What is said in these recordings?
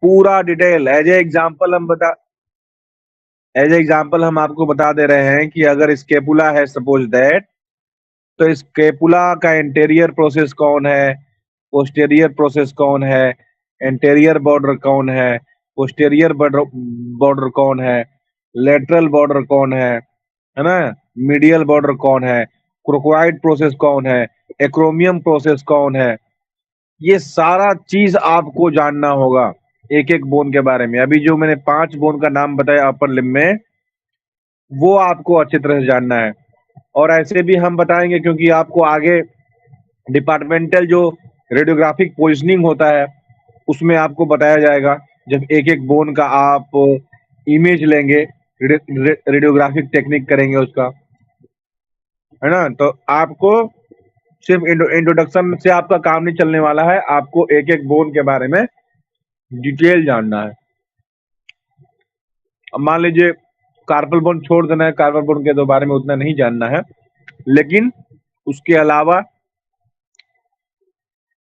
पूरा detail as example हम आपको बता दे रहे हैं कि अगर स्केपुला है सपोज दैट, तो स्केपुला का इंटीरियर प्रोसेस कौन है, पोस्टेरियर प्रोसेस कौन है, एंटीरियर बॉर्डर कौन है, पोस्टेरियर बॉर्डर कौन है, लेटरल बॉर्डर कौन है ना, मीडियल बॉर्डर कौन है, क्रोकोइड प्रोसेस कौन है, एक्रोमियम प्रोसेस कौन है, ये सारा चीज आपको जानना होगा एक एक बोन के बारे में। अभी जो मैंने 5 बोन का नाम बताया अपर लिम्ब में, वो आपको अच्छी तरह से जानना है। और ऐसे भी हम बताएंगे क्योंकि आपको आगे डिपार्टमेंटल जो रेडियोग्राफिक पोजिशनिंग होता है उसमें आपको बताया जाएगा। जब एक एक बोन का आप इमेज लेंगे, रेडियोग्राफिक टेक्निक करेंगे उसका, है ना, तो आपको सिर्फ इंट्रोडक्शन से आपका काम नहीं चलने वाला है, आपको एक एक बोन के बारे में डिटेल जानना है। अब मान लीजिए कार्पल बोन छोड़ देना है, कार्पल बोन के बारे में उतना नहीं जानना है, लेकिन उसके अलावा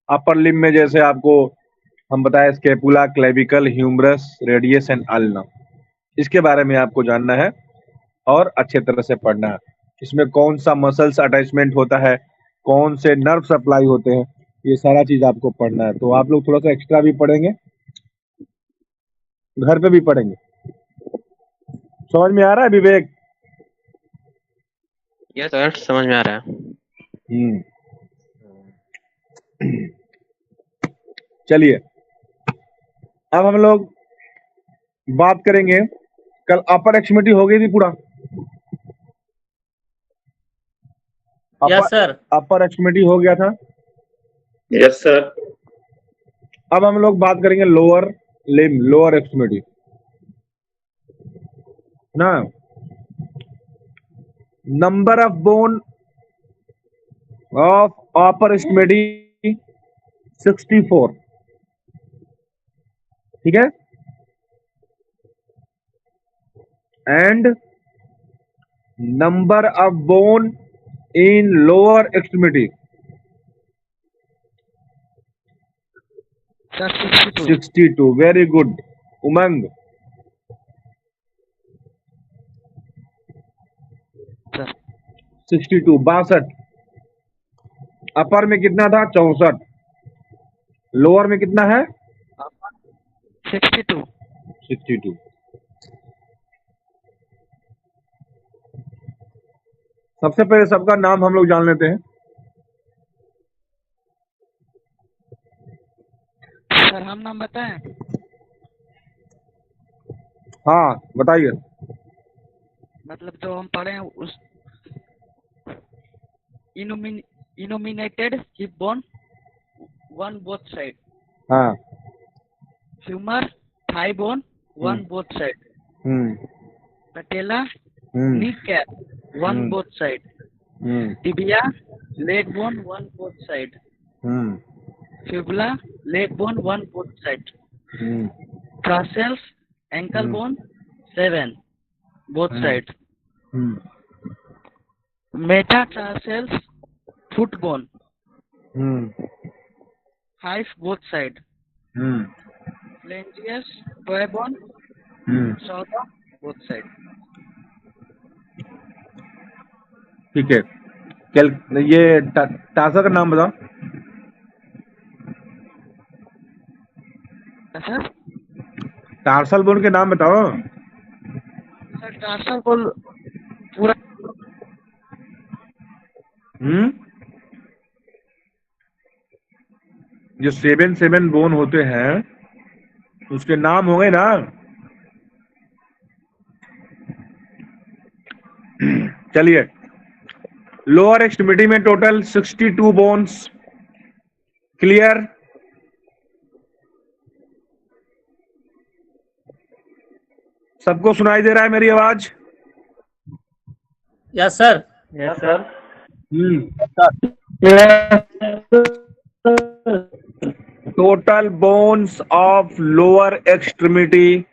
अपर लिम्ब में जैसे आपको हम बताए scapula, clavicle, humerus, radius and ulna, इसके बारे में आपको जानना है और अच्छे तरह से पढ़ना है। इसमें कौन सा मसल्स अटैचमेंट होता है, कौन से नर्व सप्लाई होते हैं, ये सारा चीज आपको पढ़ना है। तो आप लोग थोड़ा सा एक्स्ट्रा भी पढ़ेंगे, घर पे भी पढ़ेंगे। समझ में आ रहा है विवेक? यस सर, समझ में आ रहा है। चलिए अब हम लोग बात करेंगे, कल अपर एक्सट्रीमिटी हो गई थी पूरा। Yes sir. अपर एक्सट्रीमिटी हो गया था। Yes sir. अब हम लोग बात करेंगे लोअर लिम्ब, लोअर एक्सट्रीमिटी ना। Number of bone of upper extremity 64, ठीक है, and number of bone in lower extremity 62। Very good Umang. Sir 62, 62। अपर में कितना था? 64। लोअर में कितना है? 62। 62। सबसे पहले सबका नाम हम लोग जान लेते हैं। सर हम नाम बताएं? हाँ बताइए। मतलब जो हम पढ़े हैं उस innominated hip bone one both side, हाँ। Femur thigh bone one both side, patella knee cap one both side, tibia leg bone one both side, fibula leg bone one both side, tarsals ankle bone 7 both sides, metatarsals foot bone 5 both side, phalangeus toe bone 14 both side। ठीक है, ये टासा का नाम बताओ। Sir tarsal bone के नाम बताओ। Sir tarsal bone पूरा जो 7 बोन होते हैं उसके नाम होंगे ना। चलिए, लोअर एक्सट्रीमिटी में टोटल 62 बोन्स। क्लियर? सबको सुनाई दे रहा है मेरी आवाज? Yes sir. Yes sir. Total bones of lower extremity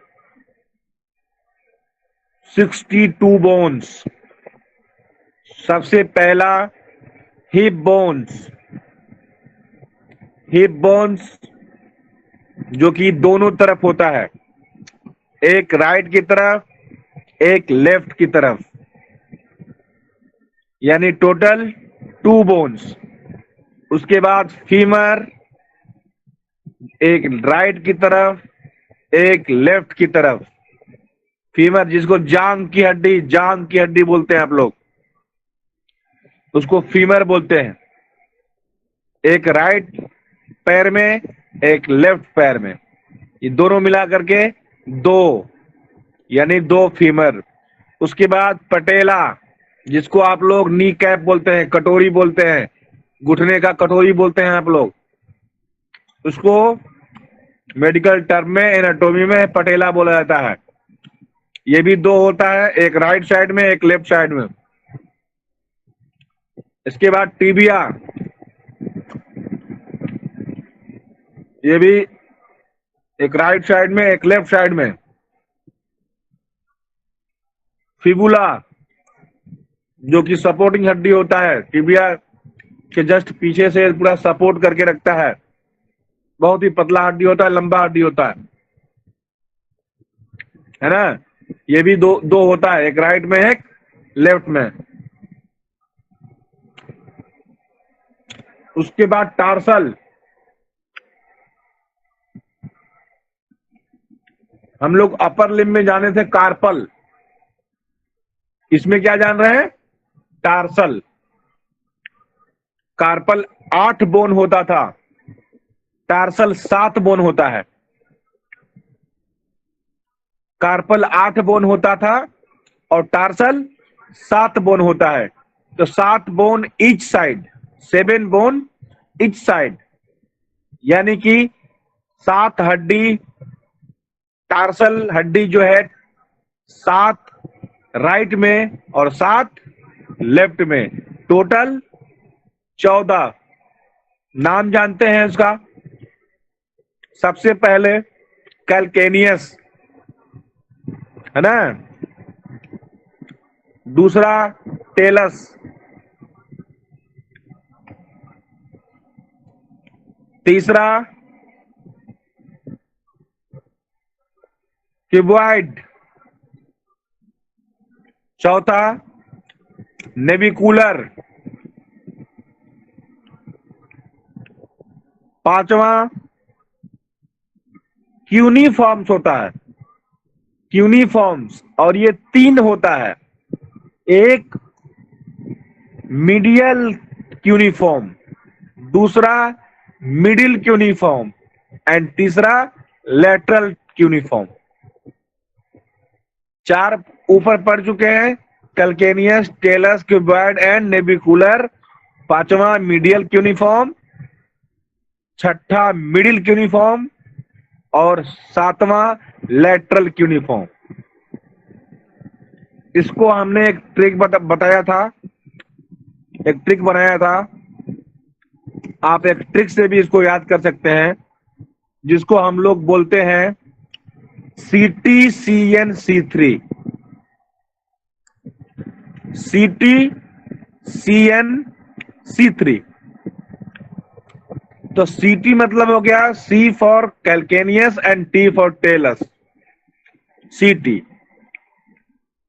62 bones. सबसे पहला हिप बोन्स। हिप बोन्स जो कि दोनों तरफ होता है, एक राइट की तरफ, एक लेफ्ट की तरफ, यानी टोटल 2 बोन्स। उसके बाद फीमर, एक राइट की तरफ, एक लेफ्ट की तरफ। फीमर जिसको जांग की हड्डी बोलते हैं आप लोग, उसको फीमर बोलते हैं। एक राइट पैर में, एक लेफ्ट पैर में, ये दोनों मिला करके 2, यानी 2 फीमर। उसके बाद पटेला, जिसको आप लोग नी कैप बोलते हैं, कटोरी बोलते हैं, घुटने का कटोरी बोलते हैं आप लोग, उसको मेडिकल टर्म में, एनाटोमी में पटेला बोला जाता है। ये भी 2 होता है, एक राइट साइड में, एक लेफ्ट साइड में। इसके बाद टिबिया, ये भी एक राइट साइड में, एक लेफ्ट साइड में। फिबुला, जो कि सपोर्टिंग हड्डी होता है, टिबिया के जस्ट पीछे से पूरा सपोर्ट करके रखता है, बहुत ही पतला हड्डी होता है, लंबा हड्डी होता है ना। ये भी दो होता है, एक राइट में, एक लेफ्ट में। उसके बाद टार्सल, हम लोग अपर लिम्ब में जाने थे कार्पल, इसमें क्या जान रहे हैं, टार्सल। कार्पल 8 बोन होता था, टार्सल 7 बोन होता है। कार्पल 8 बोन होता था और टार्सल 7 बोन होता है। तो 7 bone each side, 7 bone each side, यानी कि 7 हड्डी, टार्सल हड्डी जो है 7 राइट में और 7 लेफ्ट में, टोटल 14। नाम जानते हैं उसका? सबसे पहले कैल्केनियस, है ना, दूसरा टेलस, तीसरा क्यूबॉइड, चौथा नेविकुलर, पांचवा क्यूनिफॉर्म्स होता है, क्यूनिफॉर्म्स। और ये 3 होता है, एक मीडियल क्यूनिफॉर्म, दूसरा मिडिल क्यूनिफॉर्म एंड तीसरा लेटरल क्यूनिफॉर्म। 4 ऊपर पढ़ चुके हैं, calcaneus, talus, cuboid and navicular. 5वां मीडियल क्यूनिफॉर्म, 6ठा मिडिल क्यूनिफॉर्म और 7वां लेटरल क्यूनिफॉर्म। इसको हमने एक ट्रिक बताया था, एक ट्रिक बनाया था, आप एक ट्रिक से भी इसको याद कर सकते हैं, जिसको हम लोग बोलते हैं CTCN-C3। CTCN-C3। तो CT मतलब हो गया C for calcaneus and T for talus, CT।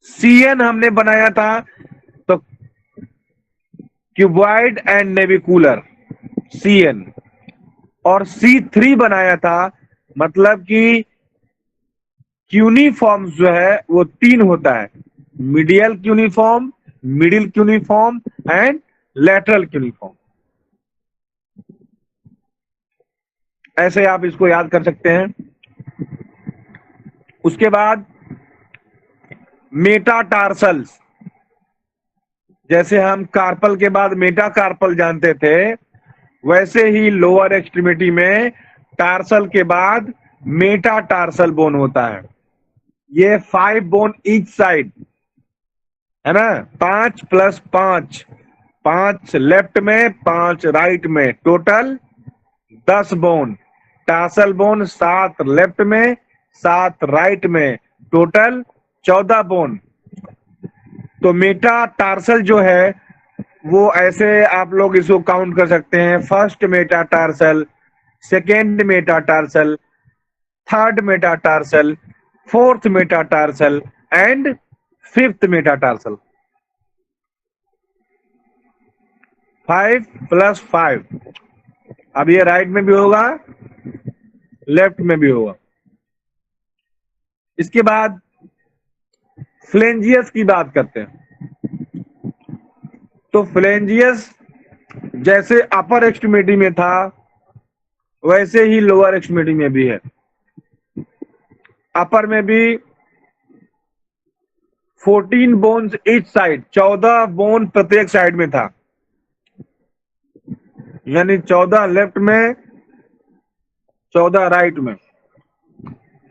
CN हमने बनाया था तो क्यूबॉइड एंड नेविकुलर, CN। और C3 बनाया था, मतलब कि क्यूनिफॉर्म जो है वो 3 होता है, medial cuneiform, middle cuneiform and lateral cuneiform. ऐसे आप इसको याद कर सकते हैं। उसके बाद मेटाटार्सल्स, जैसे हम कार्पल के बाद मेटाकार्पल जानते थे, वैसे ही लोअर एक्सट्रीमिटी में टार्सल के बाद मेटाटार्सल बोन होता है। ये 5 बोन ईच साइड, है ना, 5 + 5, 5 लेफ्ट में, 5 राइट में, total 10 bone. Tarsal bone 7 left में, 7 राइट में, टोटल 14 बोन। तो मेटाटार्सल जो है वो ऐसे आप लोग इसको काउंट कर सकते हैं, first metatarsal, second metatarsal, third metatarsal, fourth metatarsal and fifth metatarsal. 5 + 5. अब ये राइट में भी होगा, लेफ्ट में भी होगा। इसके बाद फ्लेंजियस की बात करते हैं। तो फ्लेंजियस जैसे अपर एक्सट्रीमिटी में था वैसे ही लोअर एक्सट्रीमिटी में भी है। अपर में भी 14 बोन्स ईच साइड, 14 बोन प्रत्येक साइड में था, यानी 14 लेफ्ट में, 14 राइट में।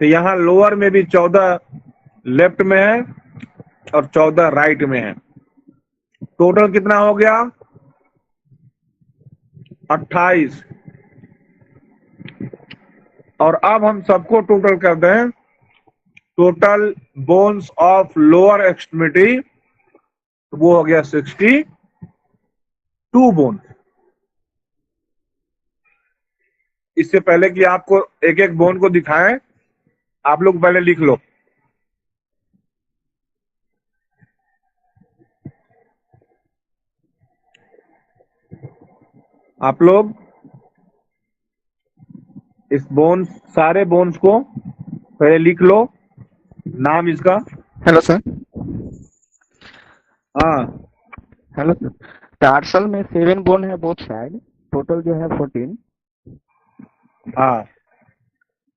तो यहां लोअर में भी 14 लेफ्ट में है और 14 राइट में है। टोटल कितना हो गया? 28। और अब हम सबको टोटल कर दें। Total bones of lower extremity वो हो गया 62 बोन्स। इससे पहले कि आपको एक एक बोन को दिखाएं, आप लोग पहले लिख लो। आप लोग इस बोन्स, सारे बोन्स को पहले लिख लो, नाम इसका। Hello sir. हाँ, हेलो सर। टार्सल में 7 बोन है बोथ साइड, टोटल जो है 14। हाँ,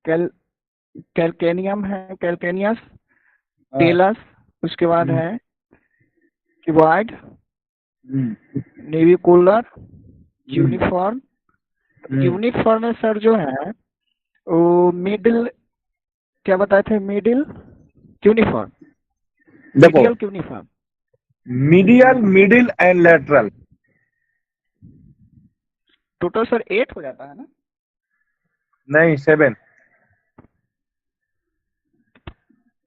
कैल्केनियम है, कैल्केनियस, हाँ। टेलस, उसके बाद है क्यूबॉइड, नेविकुलर, यूनिफॉर्म। यूनिफॉर्म में सर जो है वो मिडिल, क्या बताए थे? मिडिल क्यूनिफॉर्म, देखो, medial cuneiform. Medial, middle and lateral. Total sir 8 हो जाता है ना? नहीं, 7।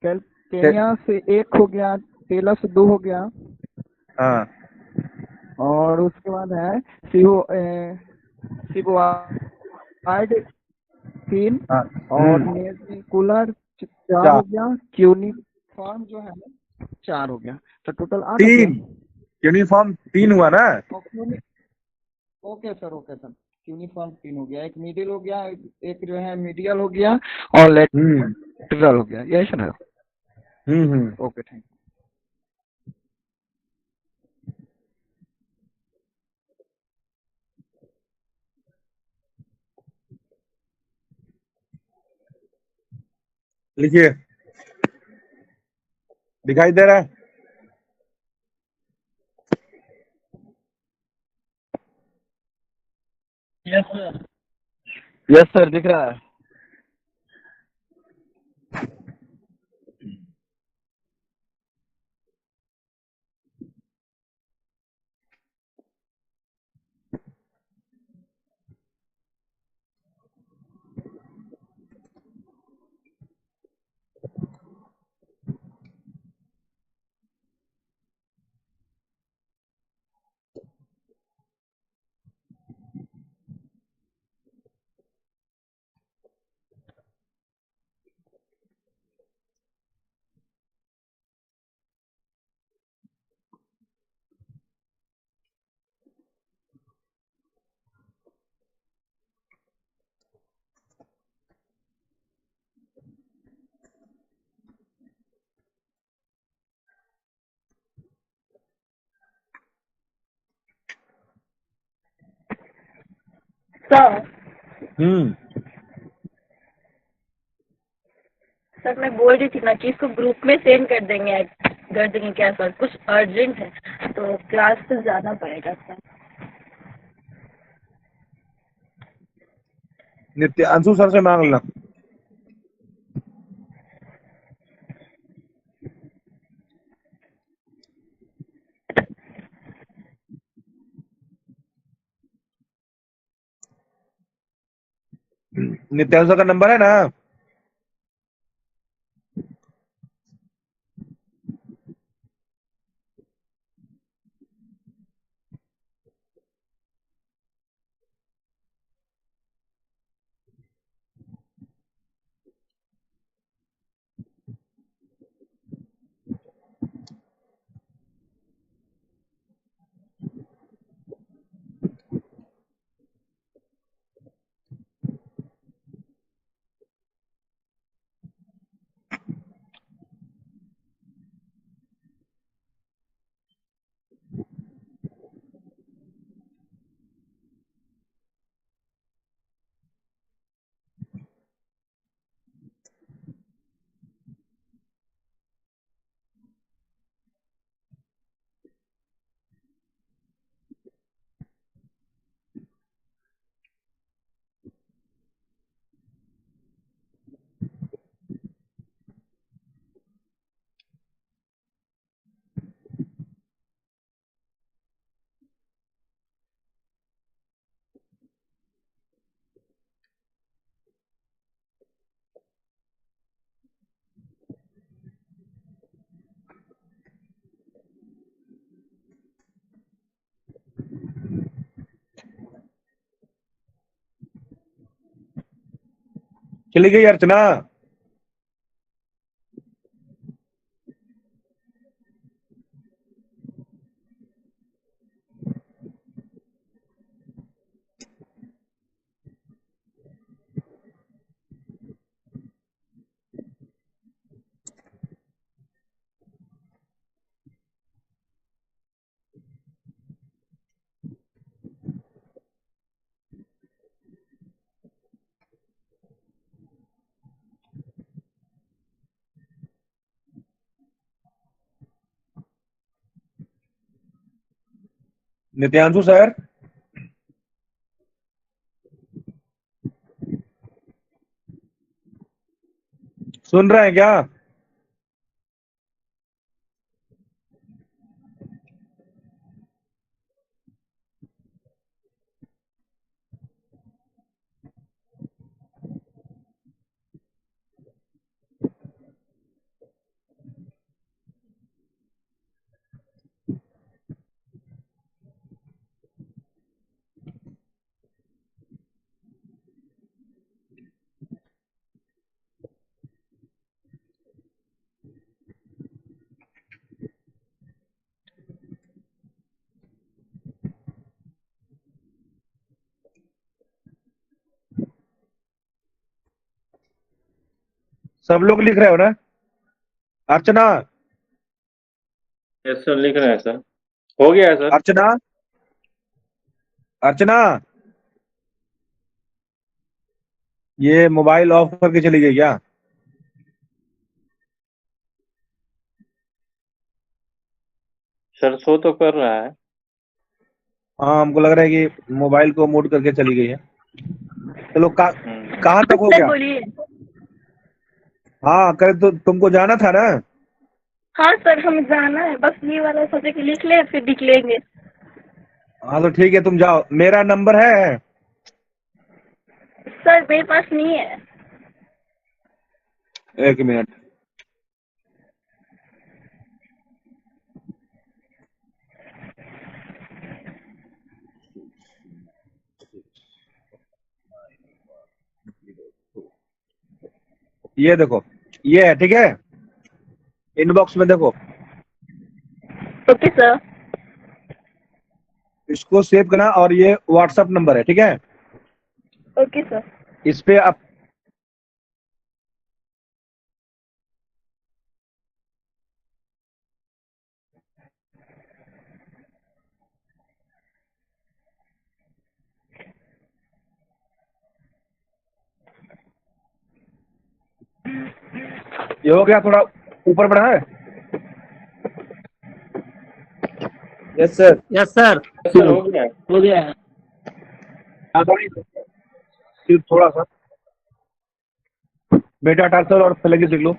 कैल्केनिया से 1 हो गया, टेलस से 2 हो गया, हाँ, और उसके बाद है सिबोआइड 3, हाँ, और नेविकुलर 4 हो गया, क्यूनिफॉर्म जो है 4 हो गया, तो टोटल 8 हो गया। 3 यूनिफॉर्म 3 हुआ ना? Okay sir, okay sir. Uniform 3 हो गया, एक मिडिल हो गया, एक जो है मीडियल हो गया, और लेटरल हो गया, यही सर। Okay, thank you. लिखिए, दिखाई दे रहा है? यस सर, यस सर, दिख रहा है। सर सर मैं बोल रही थी ना कि इसको ग्रुप में सेंड कर देंगे क्या सर? कुछ अर्जेंट है तो क्लास से जाना पड़ेगा सर। नित्यांशु सर से मांग लेना। नित्यांशु सर का नंबर है ना? चली गई अर्चना? नित्यांशु सर, सुन रहे हैं क्या? सब लोग लिख रहे हो ना? अर्चना, यस सर, लिख रहे हैं सर। हो गया है सर। अर्चना, अर्चना, ये मोबाइल ऑफ करके चली गई क्या? सर शो तो कर रहा है। हाँ, हमको लग रहा है कि मोबाइल को म्यूट करके चली गई है। चलो, कहाँ तक हो सर गया? बोलिए। हाँ, करे तो तुमको जाना था ना? हाँ सर, हमें जाना है, बस ये वाला सब्जेक्ट लिख ले फिर निकलेंगे। हाँ तो ठीक है, तुम जाओ। मेरा नंबर है? सर मेरे पास नहीं है। एक मिनट। ये देखो, ये है, ठीक है? इनबॉक्स में देखो, ओके सर। इसको सेव करना, और ये व्हाट्सएप नंबर है, ठीक है? Okay sir. इस पे आप ये हो गया, थोड़ा ऊपर बढ़ा है? Yes sir. Yes sir. Sir हो गया है। हो गया है। सिर्फ थोड़ा सा बेटा टार्सल और फ्लैग लिख लो।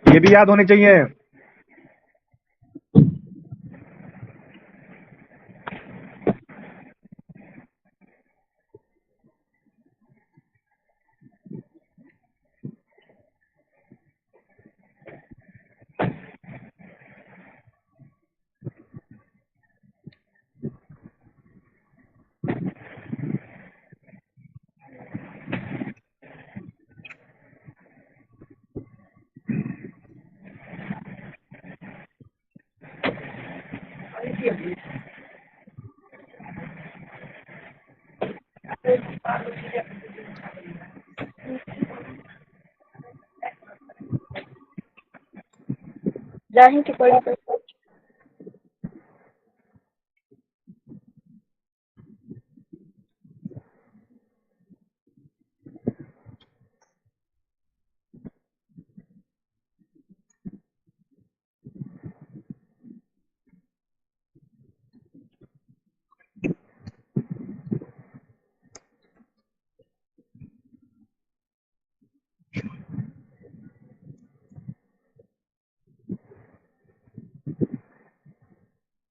ये भी याद होनी चाहिए। जाही की पड़ी तो।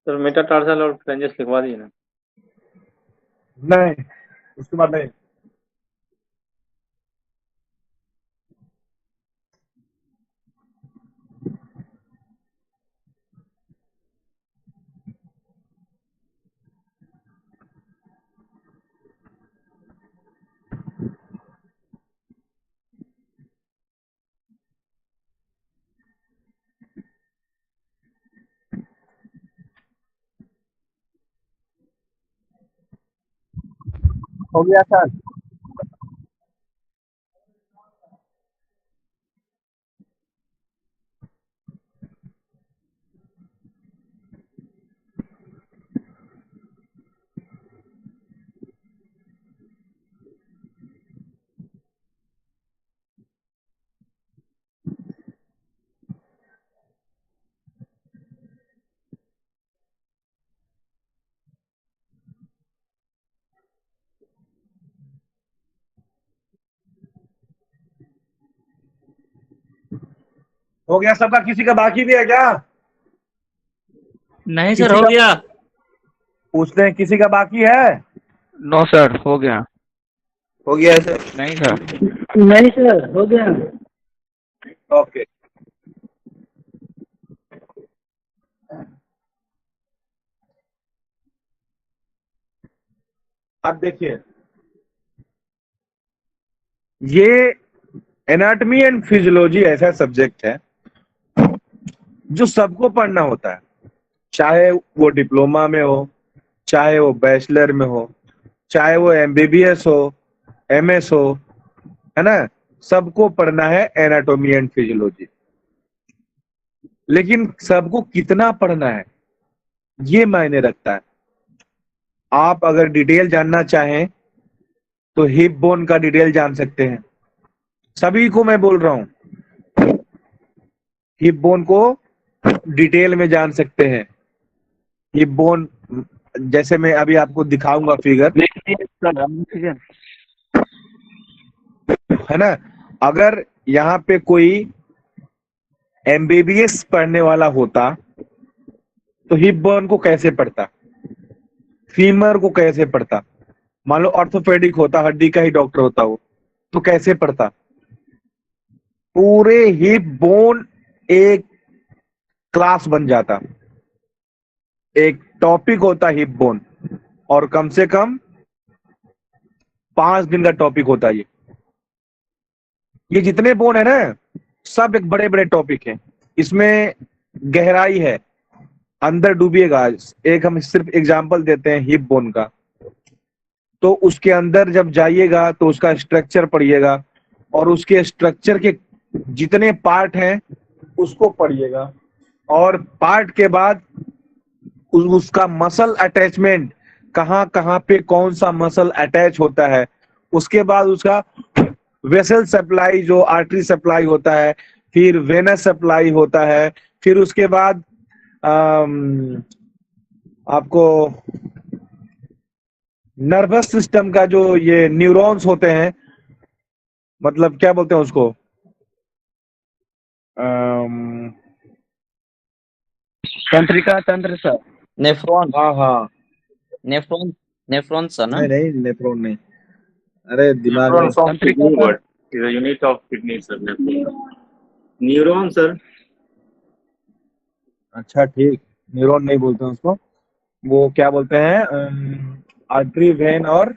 सर मेटा टार्सल और फ्रेंजेस लिखवा दिए ना। नहीं, उसके बाद नहीं। हो गया सर? हो गया सबका? किसी का बाकी भी है क्या? नहीं सर, किसी हो का गया। पूछते हैं, किसी का बाकी है? नो सर, हो गया। हो गया है सर? नहीं सर। नहीं सर, हो गया। ओके। अब देखिए, ये एनाटॉमी एंड फिजियोलॉजी ऐसा सब्जेक्ट है जो सबको पढ़ना होता है, चाहे वो डिप्लोमा में हो, चाहे वो बैचलर में हो, चाहे वो एमबीबीएस हो, एमएस हो, है ना? सबको पढ़ना है एनाटॉमी एंड फिजियोलॉजी। लेकिन सबको कितना पढ़ना है ये मायने रखता है। आप अगर डिटेल जानना चाहें तो हिप बोन का डिटेल जान सकते हैं। सभी को मैं बोल रहा हूं, हिप बोन को डिटेल में जान सकते हैं। हिप बोन, जैसे मैं अभी आपको दिखाऊंगा फिगर, है ना? अगर यहाँ पे कोई एमबीबीएस पढ़ने वाला होता तो हिप बोन को कैसे पढ़ता, फीमर को कैसे पढ़ता? मान लो ऑर्थोपेडिक होता, हड्डी का ही डॉक्टर होता वो, तो कैसे पढ़ता? पूरे हिप बोन एक क्लास बन जाता, एक टॉपिक होता हिप बोन, और कम से कम 5 दिन का टॉपिक होता ये जितने बोन है ना, सब एक बड़े बड़े टॉपिक है। इसमें गहराई है, अंदर डूबिएगा। एक हम सिर्फ एग्जांपल देते हैं हिप बोन का, तो उसके अंदर जब जाइएगा तो उसका स्ट्रक्चर पढ़िएगा, और उसके स्ट्रक्चर के जितने पार्ट हैं उसको पढ़िएगा, और पार्ट के बाद उसका मसल अटैचमेंट, कहाँ कहाँ पे कौन सा मसल अटैच होता है, उसके बाद उसका वेसल सप्लाई, जो आर्टरी सप्लाई होता है, फिर वेनस सप्लाई होता है, फिर उसके बाद आपको नर्वस सिस्टम का जो ये न्यूरॉन्स होते हैं, मतलब क्या बोलते हैं उसको, तंत्रिका तंत्र सर। नेफ्रॉन। हाँ हाँ, नेफ्रॉन। नेफ्रॉन सर ना? नहीं नहीं, नेफ्रॉन नहीं, अरे दिमाग में। Neurons of तंत्रिका kidney, sir. but is a unit of kidney, sir. Neuron, sir. अच्छा ठीक, न्यूरॉन नहीं बोलते हैं उसको, वो क्या बोलते हैं, आर्टरी, वेन और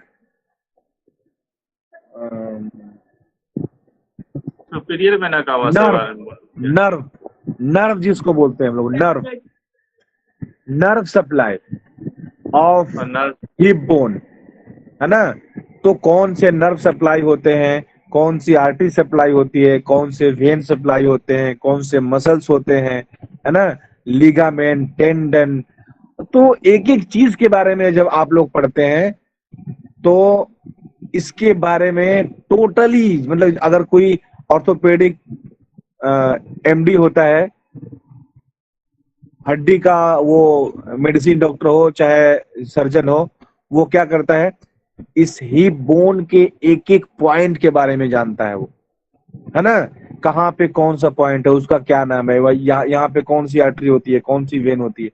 Superior vena cava, sir. Nerve, nerve जिसको बोलते हैं हम लोग, nerve, nerve supply of Nerve. Hip bone, है ना? तो कौन से नर्व सप्लाई होते हैं, कौन सी आर्टरी सप्लाई होती है, कौन से वेन सप्लाई होते हैं, कौन से मसल्स होते हैं, है ना? Ligament, tendon. तो एक एक चीज के बारे में जब आप लोग पढ़ते हैं तो इसके बारे में टोटली, मतलब अगर कोई ऑर्थोपेडिक एमडी होता है, हड्डी का वो मेडिसिन डॉक्टर हो चाहे सर्जन हो, वो क्या करता है, इस हिप बोन के एक एक पॉइंट के बारे में जानता है वो, है ना? कहाँ पे कौन सा पॉइंट है, उसका क्या नाम है, वह यहाँ पे कौन सी आर्टरी होती है, कौन सी वेन होती है।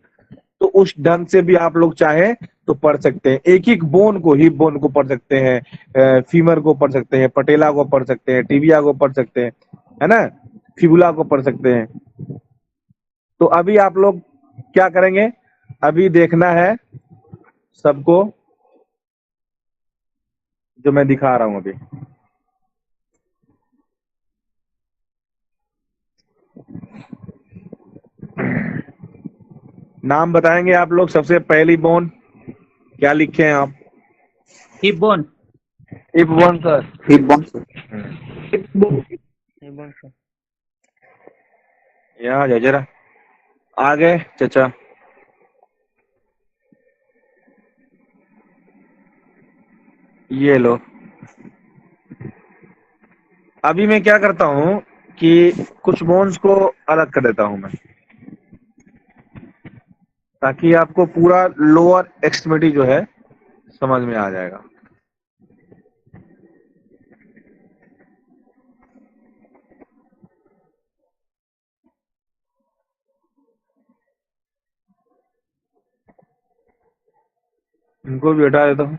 तो उस ढंग से भी आप लोग चाहें तो पढ़ सकते हैं, एक एक बोन को, हिप बोन को पढ़ सकते हैं, फीमर को पढ़ सकते हैं, पटेला को पढ़ सकते हैं, टिबिया को पढ़ सकते हैं, है ना? फिबुला को पढ़ सकते हैं। तो अभी आप लोग क्या करेंगे, अभी देखना है सबको जो मैं दिखा रहा हूं अभी। नाम बताएंगे आप लोग, सबसे पहली बोन क्या लिखे हैं आप? Hip bone. Hip bone sir. Hip bone sir. यहाँ जा जरा आगे चाचा। ये लो। अभी मैं क्या करता हूँ कि कुछ बोन्स को अलग कर देता हूं मैं, ताकि आपको पूरा लोअर एक्सट्रीमिटी जो है समझ में आ जाएगा। इनको भी हटा देता हूँ।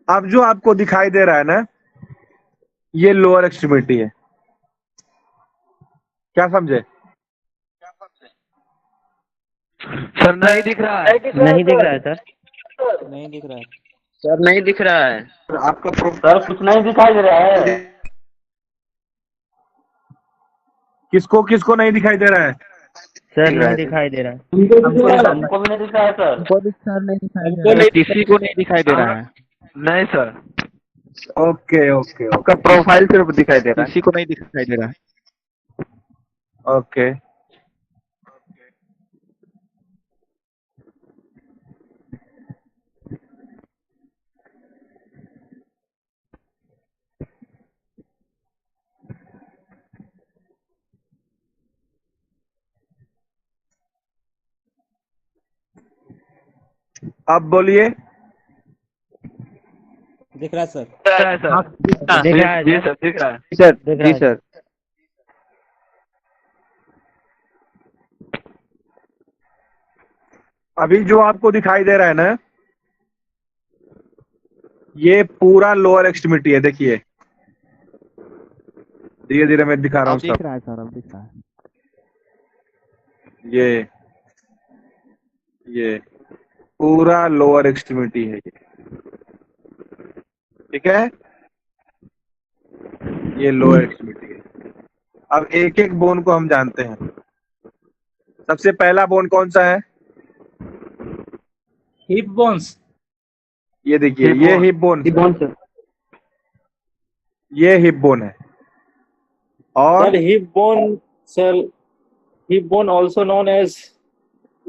अब जो आपको दिखाई दे रहा है ना, ये लोअर एक्सट्रीमिटी है। क्या समझे? सर नहीं दिख रहा है। नहीं दिख रहा है सर। नहीं दिख रहा है सर। नहीं दिख रहा है। आपका सर कुछ नहीं दिखाई दे रहा है। किसको किसको नहीं दिखाई दे रहा है? सर नहीं दिखाई दे रहा है। हमको भी नहीं दिख रहा है सर। किसी को नहीं दिखाई दे रहा है। नहीं सर, ओके ओके आपका प्रोफाइल सिर्फ दिखाई दे रहा है, किसी को नहीं दिखाई दे रहा है। ओके। अब बोलिए। दिख रहा है सर। दिख रहा है सर। दिख रहा है जी सर, दिख रहा है। सर। दिख रहा जी है सर। अभी जो आपको दिखाई दे रहा है ना, ये पूरा लोअर एक्सट्रीमिटी है। देखिए धीरे धीरे मैं दिखा रहा हूँ सब। दिख रहा है सर, अब दिख रहा है। ये पूरा लोअर एक्सट्रीमिटी है ये, ठीक है। ये लोअर एक्सट्रीमिटी है। अब एक एक बोन को हम जानते हैं। सबसे पहला बोन कौन सा है? Hip bones. ये देखिए, ये हिप बोन, सर। ये हिप बोन है। और sir hip bone, sir hip bone also known as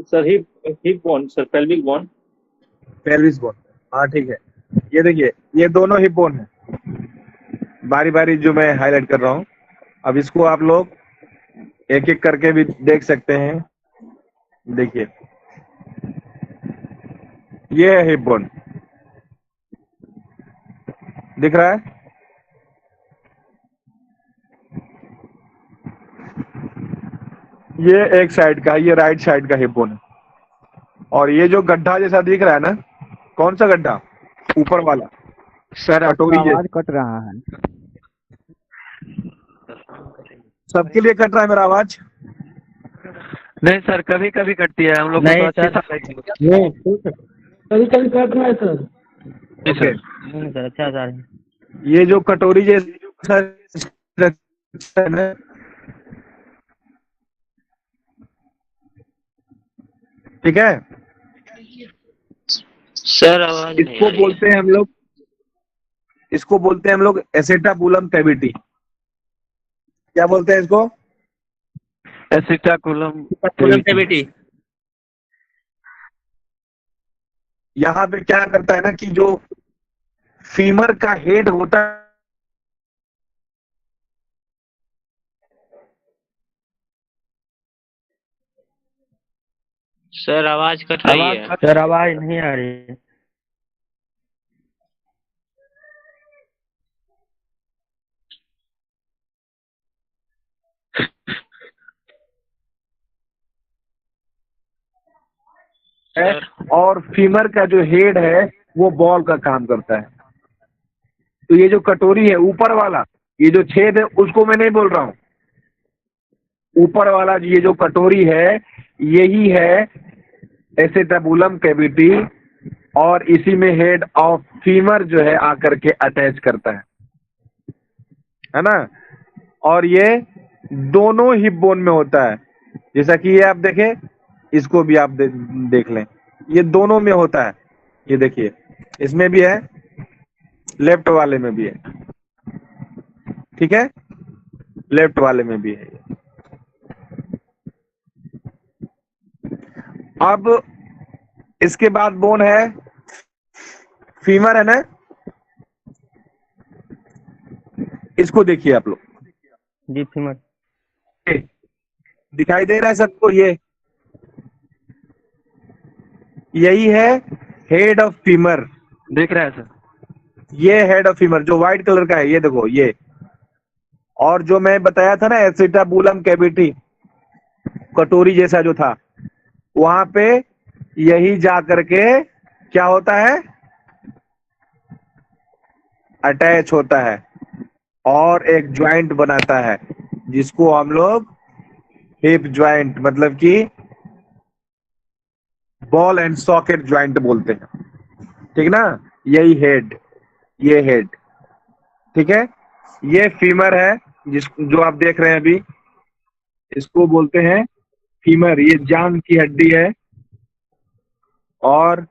sir hip bone, sir pelvic bone. Pelvis bone, हाँ ठीक है। ये देखिए, ये दोनों हिप बोन है। बारी बारी जो मैं हाईलाइट कर रहा हूँ। अब इसको आप लोग एक एक करके भी देख सकते हैं। देखिए ये है हिप बोन, दिख रहा है। ये एक साइड का, ये राइट साइड का हिप बोन है। और ये जो गड्ढा जैसा दिख रहा है ना, कौन सा गड्ढा? ऊपर वाला सर कटोरी आपका जैसा। आवाज कट रहा है। सबके लिए कट रहा है मेरा आवाज? नहीं सर, कभी कभी कटती है, हम लोग को नहीं तो अच्छी सर। सर। कभी कभी कट रहा है सर। जी सर। नहीं सर, अच्छा जा रहा है। ये जो कटोरी जैसा है ना, ठीक है। सर आवाज इसको बोलते हैं हम लोग, इसको बोलते हैं हम लोग एसेटाबुलम कैविटी। क्या बोलते हैं इसको? एसिटाकुलम कैविटी। यहाँ पे क्या करता है ना कि जो फीमर का हेड होता है, सर आवाज कट रही है। सर आवाज नहीं आ रही है। और फीमर का जो हेड है वो बॉल का काम करता है। तो ये जो कटोरी है ऊपर वाला, ये जो छेद है उसको मैं नहीं बोल रहा हूं, ऊपर वाला ये जो कटोरी है यही है एसेटाबुलम कैविटी, और इसी में हेड ऑफ फीमर जो है आकर के अटैच करता है ना। और ये दोनों हिप बोन में होता है, जैसा कि ये आप देखें, इसको भी आप देख लें, ये दोनों में होता है। ये देखिए इसमें भी है, लेफ्ट वाले में भी है, ठीक है, लेफ्ट वाले में भी है। अब इसके बाद बोन है फीमर, है ना। इसको देखिए आप लोग, जी फीमर दिखाई दे रहा है सबको, ये यही है हेड ऑफ फीमर, दिख रहा है सर। ये हेड ऑफ फीमर जो व्हाइट कलर का है, ये देखो ये। और जो मैं बताया था ना एसिटाबुलम कैविटी, कटोरी जैसा जो था, वहां पे यही जा करके क्या होता है, अटैच होता है और एक ज्वाइंट बनाता है जिसको हम लोग हिप ज्वाइंट, मतलब कि बॉल एंड सॉकेट ज्वाइंट बोलते हैं, ठीक ना। यही हेड, ये हेड, ठीक है। ये फीमर है जो आप देख रहे हैं अभी, इसको बोलते हैं फीमर। ये जांघ की हड्डी है और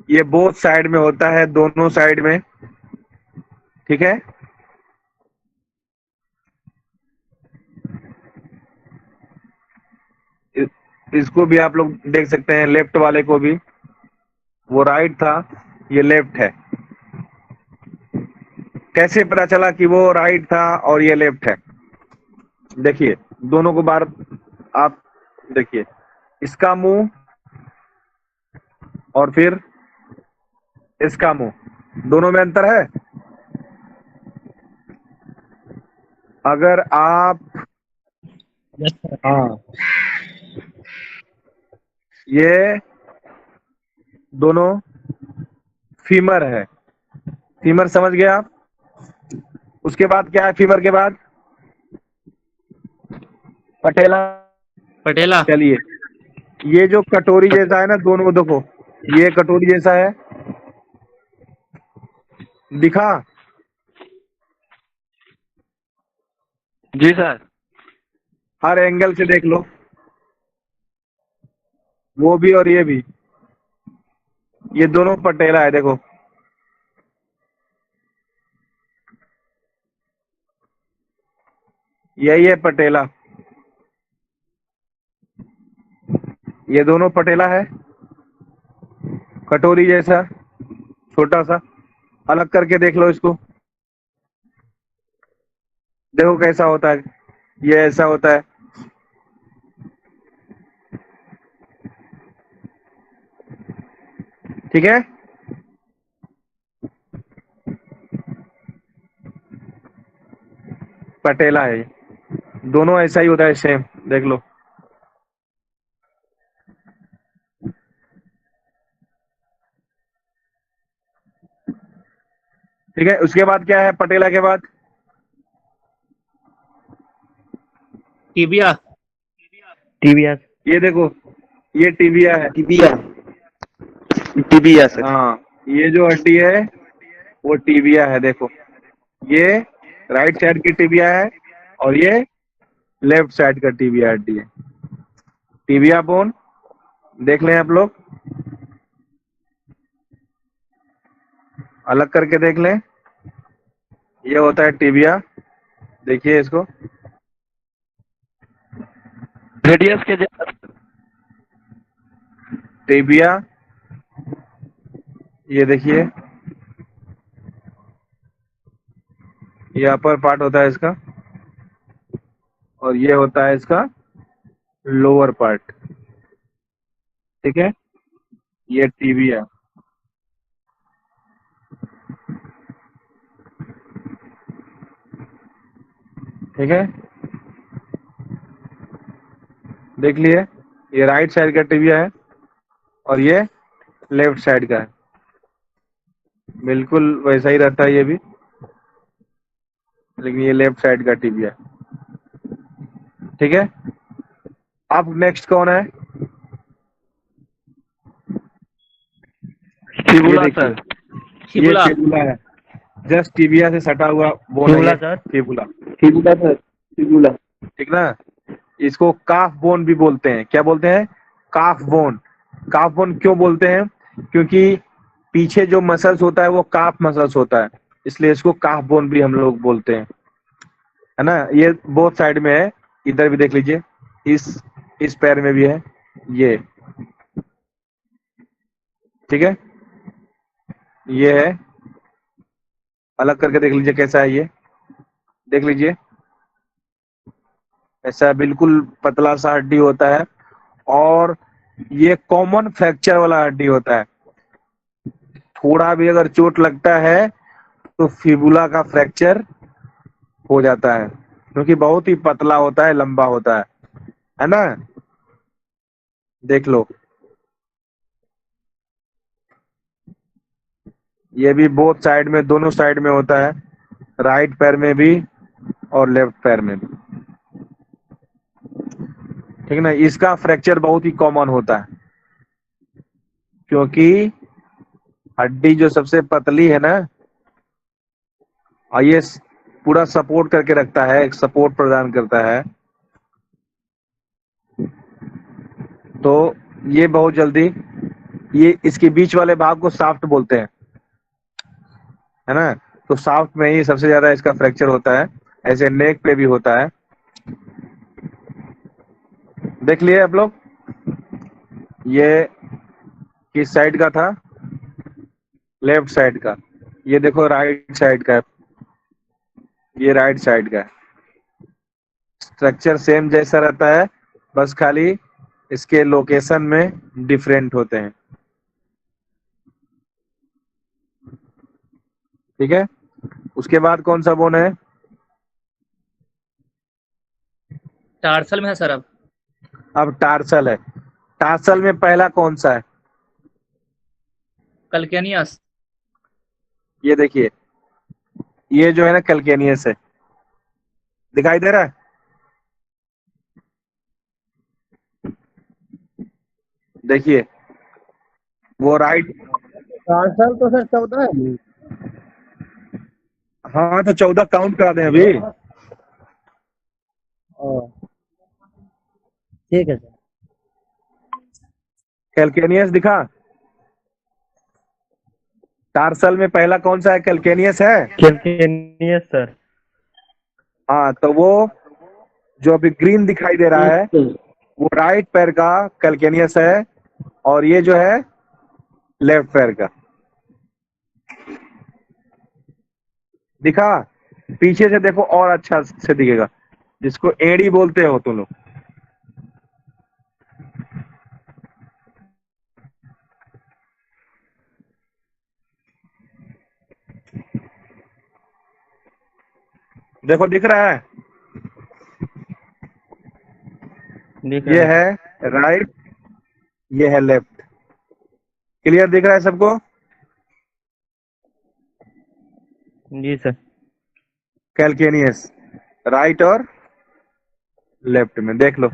ये बोथ साइड में होता है, दोनों साइड में, ठीक है। इसको भी आप लोग देख सकते हैं, लेफ्ट वाले को भी, वो राइट था, ये लेफ्ट है। कैसे पता चला कि वो राइट था और ये लेफ्ट है? देखिए दोनों को बार आप देखिए, इसका मुंह और फिर इसका मुंह, दोनों में अंतर है। अगर आप हाँ, ये दोनों फीमर है, फीमर समझ गए आप। उसके बाद क्या है फीमर के बाद? पटेला। पटेला चलिए, ये जो कटोरी जैसा है ना, दोनों देखो, ये कटोरी जैसा है, दिखा? जी सर। हर एंगल से देख लो, वो भी और ये भी, ये दोनों पटेला है, देखो। यही है पटेला, ये दोनों पटेला है, कटोरी जैसा छोटा सा। अलग करके देख लो इसको, देखो कैसा होता है, ये ऐसा होता है, ठीक है। पटेला है, दोनों ऐसा ही होता है, सेम, देख लो। ठीक है, उसके बाद क्या है पटेला के बाद? टिबिया टिबिया ये देखो, ये टिबिया है। Tibia tibia sir. हाँ, ये जो हड्डी है वो टिबिया है, देखो। ये राइट साइड की टिबिया है और ये लेफ्ट साइड का टिबिया हड्डी है। टिबिया बोन देख लें आप लोग, अलग करके देख लें, ये होता है टिबिया, देखिए इसको, रेडियस के जैसा। टिबिया, ये देखिए, ये अपर पार्ट होता है इसका और ये होता है इसका लोअर पार्ट, ठीक है। ये टिबिया, ठीक है, देख लिए। ये राइट साइड का टिबिया है और ये लेफ्ट साइड का है, बिल्कुल वैसा ही रहता है ये भी। लेकिन ये लेफ्ट साइड का टिबिया। ठीक है, अब नेक्स्ट कौन है? फिबुला ये सर। देखिए, ये फिबुला है, जस्ट टिबिया से सटा हुआ बोन है फिबुला ये, sir. Fibula. Fibula sir, fibula. ठीक ना, इसको काफ बोन भी बोलते हैं। क्या बोलते हैं? काफ बोन। काफ बोन क्यों बोलते हैं? क्योंकि पीछे जो मसल्स होता है वो काफ मसल्स होता है, इसलिए इसको काफ बोन भी हम लोग बोलते हैं, है ना। ये बोथ साइड में है, इधर भी देख लीजिए, इस पैर में भी है ये। ठीक है, ये है, अलग करके देख लीजिए कैसा है ये, देख लीजिए, ऐसा बिल्कुल पतला सा हड्डी होता है, और ये कॉमन फ्रैक्चर वाला हड्डी होता है। थोड़ा भी अगर चोट लगता है तो फिबुला का फ्रैक्चर हो जाता है, क्योंकि बहुत ही पतला होता है, लंबा होता है ना। देख लो, ये भी बोथ साइड में, दोनों साइड में होता है, राइट पैर में भी और लेफ्ट पैर में भी। ठीक ना, इसका फ्रैक्चर बहुत ही कॉमन होता है, क्योंकि हड्डी जो सबसे पतली है ना, और ये पूरा सपोर्ट करके रखता है, एक सपोर्ट प्रदान करता है, तो ये बहुत जल्दी, ये इसके बीच वाले भाग को शाफ्ट बोलते हैं, है ना। तो शाफ्ट में ही सबसे ज्यादा इसका फ्रैक्चर होता है, ऐसे नेक पे भी होता है। देख लिए आप लोग, ये किस साइड का था? लेफ्ट साइड का। ये देखो राइट साइड का है, ये राइट साइड का है। स्ट्रक्चर सेम जैसा रहता है, बस खाली इसके लोकेशन में डिफरेंट होते हैं। ठीक है, उसके बाद कौन सा बोन है? टार्सल में है सर। अब टार्सल है। टार्सल में पहला कौन सा है? कल्केनियस। ये देखिए, ये जो है ना कैल्केनियस है, दिखाई दे रहा है? देखिए, वो राइट। टार्सल तो सर 14 है। हाँ, तो 14 काउंट करा दें अभी। ठीक है सर। कैल्केनियस दिखा? टार्सल में पहला कौन सा है? कैल्केनियस है। कल्केनियस सर। हाँ, तो वो जो अभी ग्रीन दिखाई दे रहा है वो राइट पैर का कैल्केनियस है, और ये जो है लेफ्ट पैर का। दिखा? पीछे से देखो और अच्छा से दिखेगा, जिसको एड़ी बोलते हो तुम लोग। देखो, दिख रहा है? ये है राइट, ये है लेफ्ट। क्लियर दिख रहा है सबको? जी सर। कैल्केनियस राइट और लेफ्ट में, देख लो।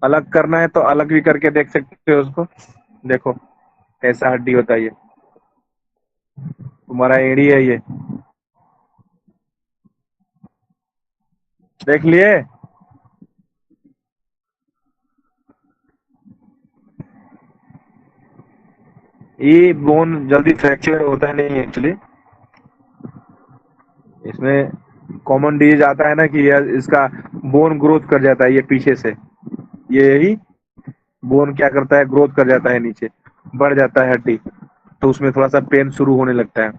अलग करना है तो अलग भी करके देख सकते हो उसको। देखो कैसा हड्डी होता है ये, तुम्हारा एड़ी है ये, देख लिए? ये बोन जल्दी फ्रैक्चर होता नहीं एक्चुअली, इसमें कॉमन डिजीज आता है ना कि इसका बोन ग्रोथ कर जाता है, ये पीछे से, ये यही बोन क्या करता है, ग्रोथ कर जाता है, नीचे बढ़ जाता है हड्डी, तो उसमें थोड़ा सा पेन शुरू होने लगता है।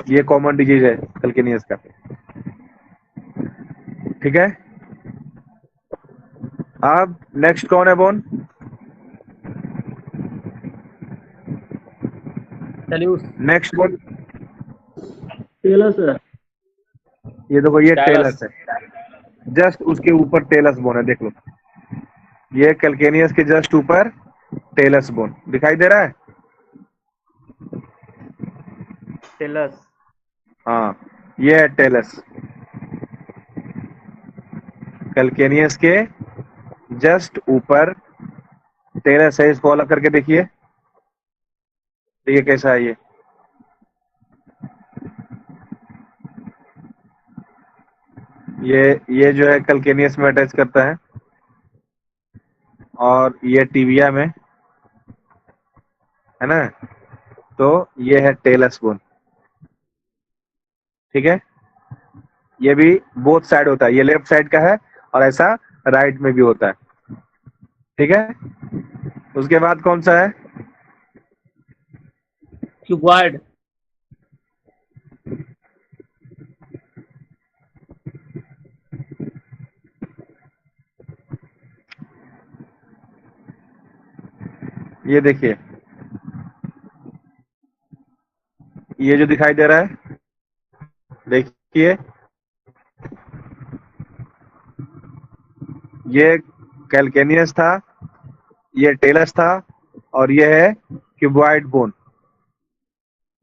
ये कॉमन डिजीज है कैल्केनियस का। ठीक है, अब नेक्स्ट कौन है बोन? नेक्स्ट बोन टेलस है। ये देखो, ये टेलस है, जस्ट उसके ऊपर टेलस बोन है, देख लो। ये कैल्केनियस के जस्ट ऊपर टेलस बोन दिखाई दे रहा है? टेलस। हाँ, ये है टेलस। कैल्केनियस के जस्ट ऊपर टेलस है। इसको अलग करके देखिए, देखिए कैसा है ये जो है कैल्केनियस में अटैच करता है, और ये टिबिया में है ना। तो ये है टेलस बोन, ठीक है। ये भी बोथ साइड होता है, ये लेफ्ट साइड का है और ऐसा राइट में भी होता है, ठीक है। उसके बाद कौन सा है? क्यूबॉइड। ये देखिए, ये जो दिखाई दे रहा है, देखिए ये कैल्केनियस था, ये टेलस था, और ये है क्यूबॉइड बोन।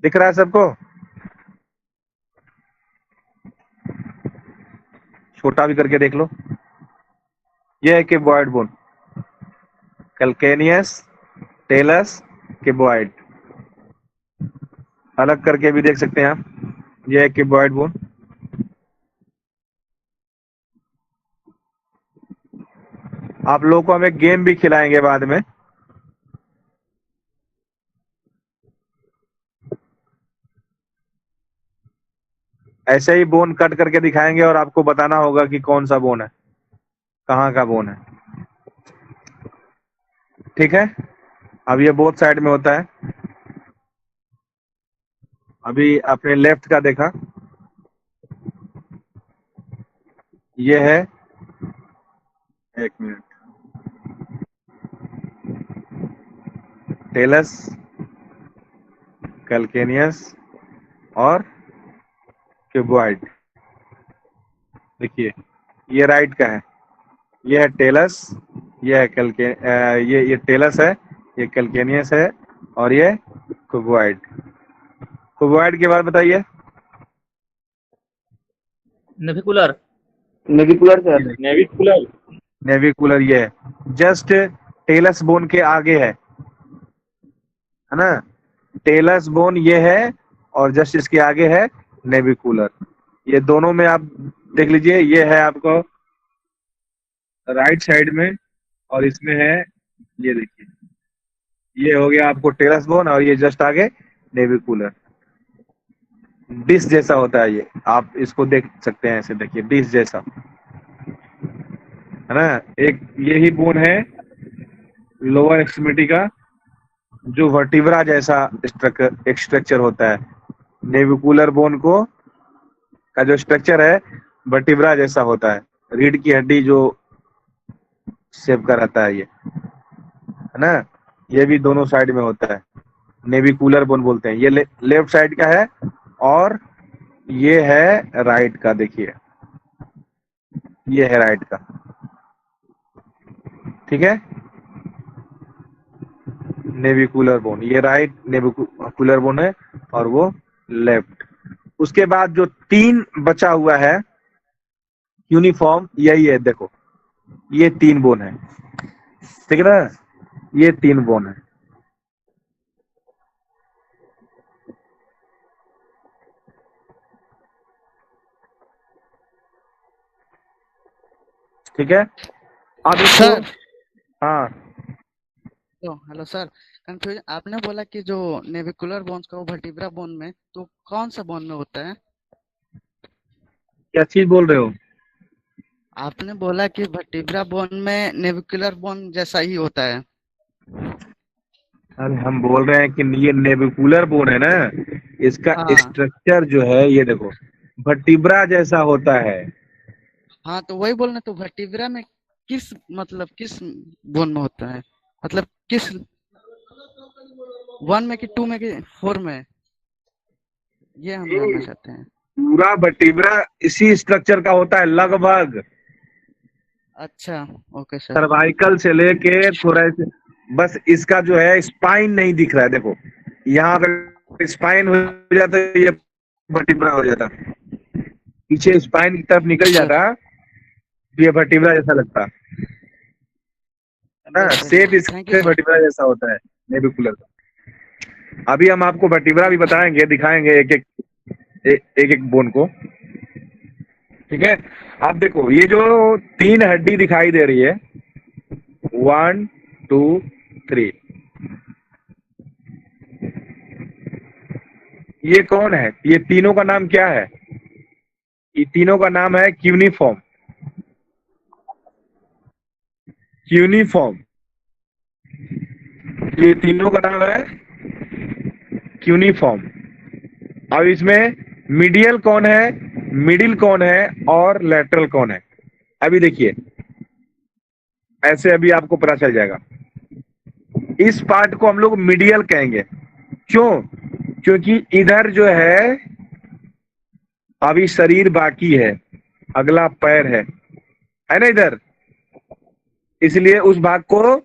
दिख रहा है सबको? छोटा भी करके देख लो। ये है cuboid bone, calcaneus, talus, cuboid. अलग करके भी देख सकते हैं आप, ये है क्यूबॉइड बोन। आप लोगों को हम एक गेम भी खिलाएंगे बाद में। ऐसे ही बोन कट करके दिखाएंगे और आपको बताना होगा कि कौन सा बोन है, कहाँ का बोन है, ठीक है। अब ये बोथ साइड में होता है। अभी आपने लेफ्ट का देखा, ये है, एक मिनट, टेलस, कैल्केनियस और क्यूबॉइड। देखिए ये राइट का है, ये है टेलस, ये है ये टेलस है, ये कैल्केनियस है, और ये क्यूबॉइड। क्यूबॉइड के बाद बताइए। Navicular. Navicular sir. Navicular. Navicular ये है, जस्ट टेलस बोन के आगे है ना। टेलस बोन ये है और जस्ट इसके आगे है नेविकुलर। ये दोनों में आप देख लीजिए, ये है आपको राइट साइड में, और इसमें है, ये देखिए, ये हो गया आपको टेलस बोन, और ये जस्ट आगे नेविकुलर। डिश जैसा होता है ये, आप इसको देख सकते हैं, ऐसे देखिए डिश जैसा, है ना। एक यही बोन है लोअर एक्सट्रीमिटी का, जो वर्टिब्रा जैसा स्ट्रक्चर होता है। नेविकुलर बोन को का जो स्ट्रक्चर है वर्टिब्रा जैसा होता है, रीढ़ की हड्डी जो शेप का रहता है ये, है ना। ये भी दोनों साइड में होता है, नेविकुलर बोन बोलते हैं। ये लेफ्ट साइड का है और ये है राइट का। देखिए ये है राइट का, ठीक है। नेविकुलर बोन, ये राइट नेविकुलर बोन है और वो लेफ्ट। उसके बाद जो तीन बचा हुआ है यूनिफॉर्म, यही है, देखो ये तीन बोन है, ठीक है ना। ये तीन बोन है, ठीक है। अब इसको, सर हाँ तो हेलो सर, कंफ्यूज आपने बोला कि जो नेविकुलर बोन्स का वो वर्टिब्रा बोन में, तो कौन सा बोन में होता है? क्या चीज बोल रहे हो? आपने बोला कि वर्टिब्रा बोन में नेविकुलर बोन जैसा ही होता है। अरे हम बोल रहे हैं कि ये नेविकुलर बोन है ना, इसका हाँ स्ट्रक्चर जो है ये देखो वर्टिब्रा जैसा होता है। हाँ, तो वही बोलना, तो वर्टिब्रा में किस मतलब किस बोन में होता है, मतलब किस 1 में कि 2 में कि 4 में, ये हम जानना चाहते हैं। पूरा वर्टिब्रा इसी स्ट्रक्चर का होता है लगभग, अच्छा ओके सर। सर्वाइकल से लेके थोड़ा बस इसका जो है स्पाइन नहीं दिख रहा है। देखो यहाँ अगर स्पाइन हो जाता है ये वर्टिब्रा हो जाता, पीछे स्पाइन की तरफ निकल अच्छा जाता ये वर्टिब्रा जैसा लगता है ना, शेप इसके वर्टिब्रा जैसा होता है नेवी कूलर का। अभी हम आपको वर्टिब्रा भी बताएंगे, दिखाएंगे एक एक बोन को, ठीक है। आप देखो ये जो 3 हड्डी दिखाई दे रही है, 1 2 3, ये कौन है? ये तीनों का नाम क्या है? ये तीनों का नाम है क्यूनिफॉर्म। क्यूनिफॉर्म, ये तीनों का नाम है क्यूनिफॉर्म। अब इसमें मीडियल कौन है, मिडिल कौन है और लेटरल कौन है? अभी देखिए, ऐसे अभी आपको पता चल जाएगा। इस पार्ट को हम लोग मीडियल कहेंगे। क्यों? क्योंकि इधर जो है अभी शरीर बाकी है, अगला पैर है ना इधर, इसलिए उस भाग को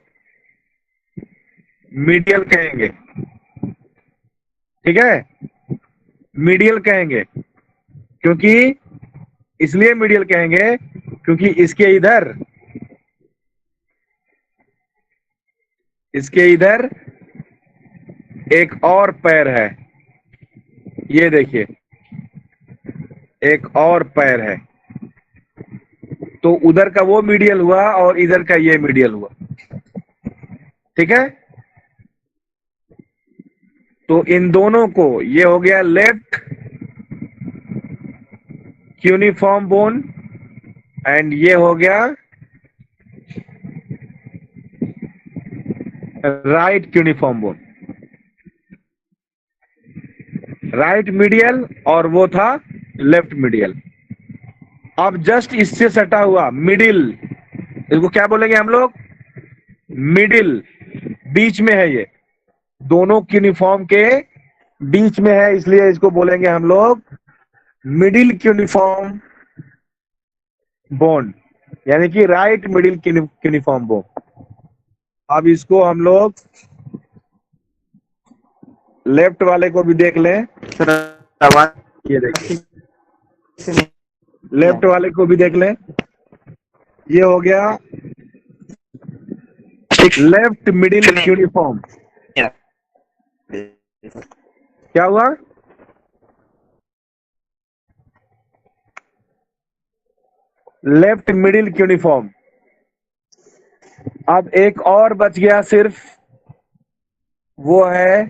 मीडियल कहेंगे, ठीक है। मीडियल कहेंगे क्योंकि, इसलिए मीडियल कहेंगे क्योंकि इसके इधर एक और पैर है, ये देखिए एक और पैर है, तो उधर का वो मीडियल हुआ और इधर का ये मीडियल हुआ, ठीक है। तो इन दोनों को, ये हो गया लेफ्ट क्यूनिफॉर्म बोन एंड ये हो गया right cuneiform bone. Right medial और वो था लेफ्ट मीडियल। अब जस्ट इससे सटा हुआ मिडिल, इसको क्या बोलेंगे हम लोग? मिडिल, बीच में है, ये दोनों क्यूनिफॉर्म के बीच में है, इसलिए इसको बोलेंगे हम लोग मिडिल क्यूनिफॉर्म बोन, यानी कि राइट मिडिल क्यूनिफॉर्म बोन। अब इसको हम लोग लेफ्ट वाले को भी देख लें, ये देखिए लेफ्ट वाले को भी देख लें, ये हो गया लेफ्ट मिडिल क्यूनिफॉर्म। क्या हुआ? Left middle cuneiform. अब एक और बच गया सिर्फ, वो है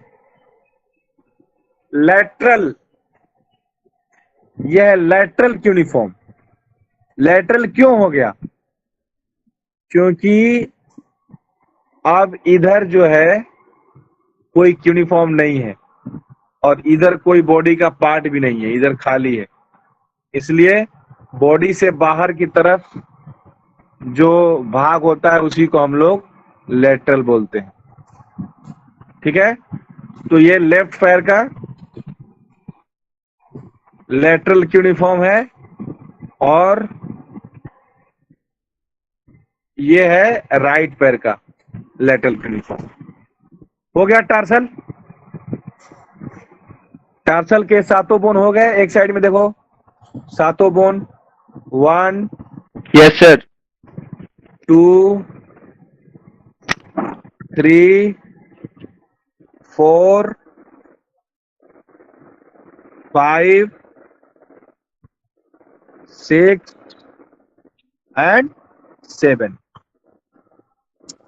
लेटरल। यह लेटरल क्यूनिफॉर्म। लेटरल क्यों हो गया? क्योंकि अब इधर जो है कोई क्यूनिफॉर्म नहीं है और इधर कोई बॉडी का पार्ट भी नहीं है, इधर खाली है, इसलिए बॉडी से बाहर की तरफ जो भाग होता है उसी को हम लोग लेटरल बोलते हैं, ठीक है। तो ये लेफ्ट पैर का लेटरल क्यूनिफॉर्म है और ये है राइट पैर का लेटरल क्यूनिफॉर्म। हो गया टार्सल। टार्सल के 7 बोन हो गए। एक साइड में देखो 7 बोन, 1 यस सर 2 3 4 5 6 एंड 7,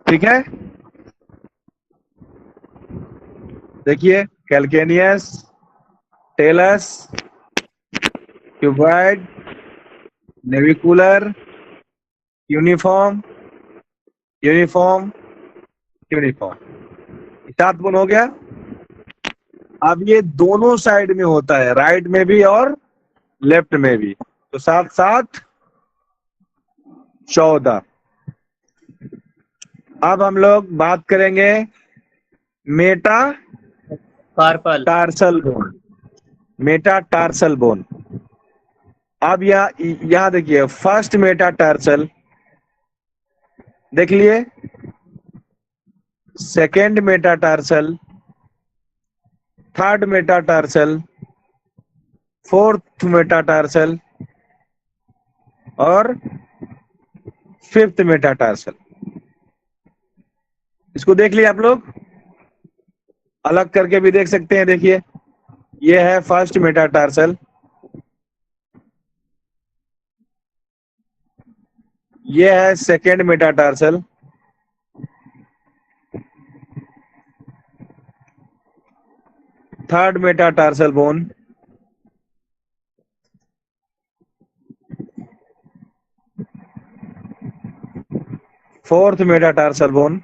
ठीक है। देखिए calcaneus, talus, cuboid, navicular, uniform, uniform, uniform, 7 bone हो गया। अब ये दोनों साइड में होता है, राइट में भी और लेफ्ट में भी, तो 7 7 14। अब हम लोग बात करेंगे metacarpal tarsal bone. Metatarsal bone. अब यहां देखिए, फर्स्ट मेटा टार्सल देख लिए, second metatarsal, third metatarsal, fourth metatarsal और 5th मेटाटार्सल। इसको देख लिया आप लोग, अलग करके भी देख सकते हैं। देखिए ये है 1st मेटाटार्सल, ये है 2nd metatarsal, third metatarsal bone, fourth metatarsal bone,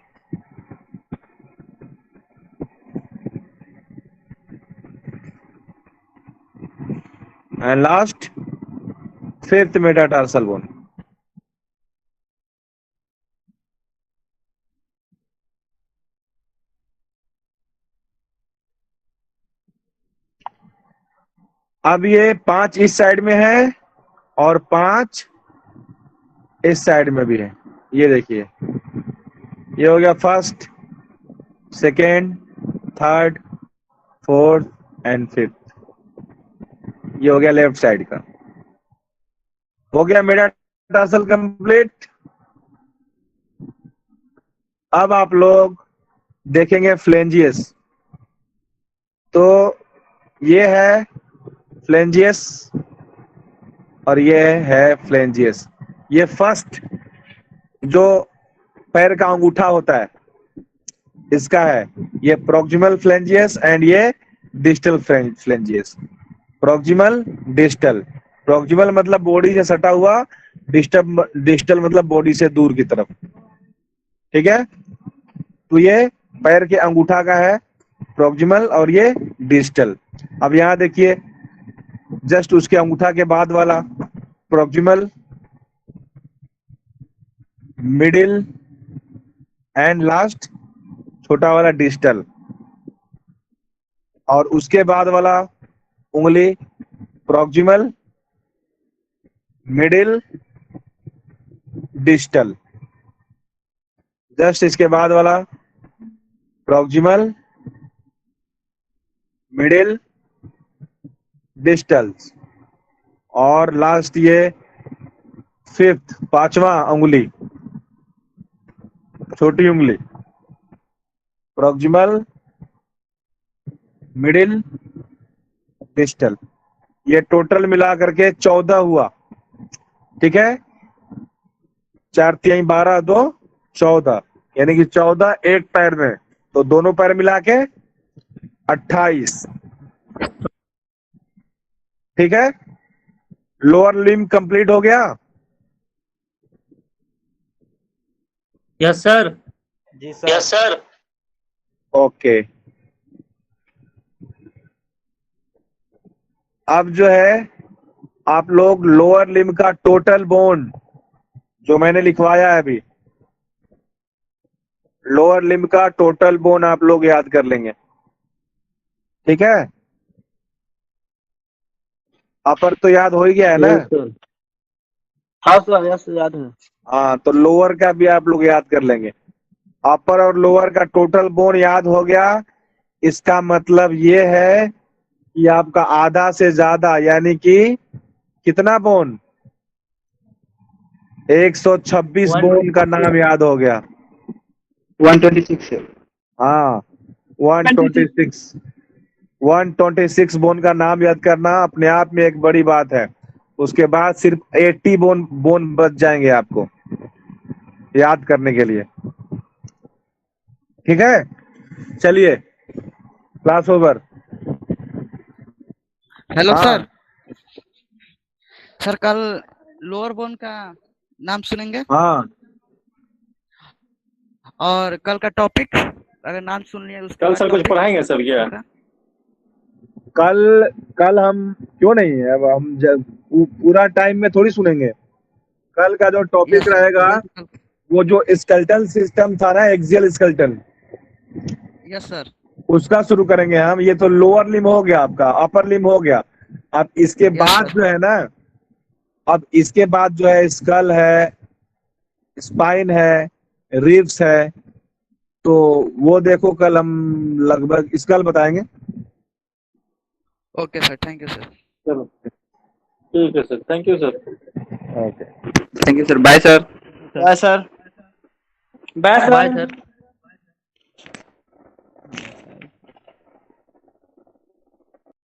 and last 5th metatarsal bone. अब ये 5 इस साइड में है और 5 इस साइड में भी है। ये देखिए, ये हो गया 1st, 2nd, 3rd, 4th and 5th। ये हो गया लेफ्ट साइड का। हो गया मेटाटार्सल कंप्लीट। अब आप लोग देखेंगे फ्लेंजियस। तो ये है फ्लेंजियस और ये है फ्लेंजियस। ये फर्स्ट जो पैर का अंगूठा होता है इसका है, ये प्रॉक्सिमल फ्लेंजियस एंड ये distal phalanges. Proximal, distal. Proximal मतलब बॉडी से सटा हुआ, डिस्टल मतलब बॉडी से दूर की तरफ। ठीक है, तो ये पैर के अंगूठा का है प्रॉक्सिमल और ये डिस्टल। अब यहाँ देखिए, जस्ट उसके अंगूठा के बाद वाला प्रॉक्सिमल, मिडिल एंड लास्ट छोटा वाला डिस्टल, और उसके बाद वाला उंगली प्रॉक्सिमल, मिडिल, डिस्टल। जस्ट इसके बाद वाला प्रॉक्सिमल, मिडिल, डिस्टल, और लास्ट ये 5th, 5वां उंगली, छोटी उंगली, प्रॉक्सिमल, मिडिल, डिस्टल। ये टोटल मिला करके 14 हुआ। ठीक है, 4 3 12 2 14, यानी कि 14 एक पैर में, तो दोनों पैर मिला के 28। ठीक है, लोअर लिम्ब कंप्लीट हो गया। Yes sir. जी सर। Yes sir. ओके, अब जो है आप लोग लोअर लिम्ब का टोटल बोन जो मैंने लिखवाया है अभी, लोअर लिम्ब का टोटल बोन आप लोग याद कर लेंगे। ठीक है, अपर तो याद हो ही गया है ना? हाँ सर, यस याद है। हाँ, तो लोअर का भी आप लोग याद कर लेंगे। अपर और लोअर का टोटल बोन याद हो गया, इसका मतलब ये है कि आपका आधा से ज्यादा, यानी कि कितना बोन, 126 बोन का नाम याद हो गया। 126 है। हाँ, 126 बोन का नाम याद करना अपने आप में एक बड़ी बात है। उसके बाद सिर्फ 80 बोन बच जाएंगे आपको याद करने के लिए। ठीक है, चलिए, क्लास ओवर। हेलो हाँ। सर। सर कल लोअर बोन का नाम सुनेंगे हाँ, और कल का टॉपिक अगर नाम सुन लिया उसका कल सर कुछ पढ़ाएंगे सर क्या? कल हम क्यों नहीं, अब हम पूरा टाइम में थोड़ी सुनेंगे। कल का जो टॉपिक रहेगा वो जो स्केलेटल सिस्टम था ना, एक्सियल स्केलेटन, यस सर, उसका शुरू करेंगे हम। ये तो लोअर लिम्ब हो गया आपका, अपर लिम्ब हो गया। अब इसके बाद जो है ना, अब इसके बाद जो है स्कल है, स्पाइन है, रिब्स है, तो वो देखो कल हम लगभग स्कल बताएंगे। Okay sir, thank you sir. चलो ठीक है sir, thank you sir. Okay, thank you sir, bye sir. Bye sir. Bye sir.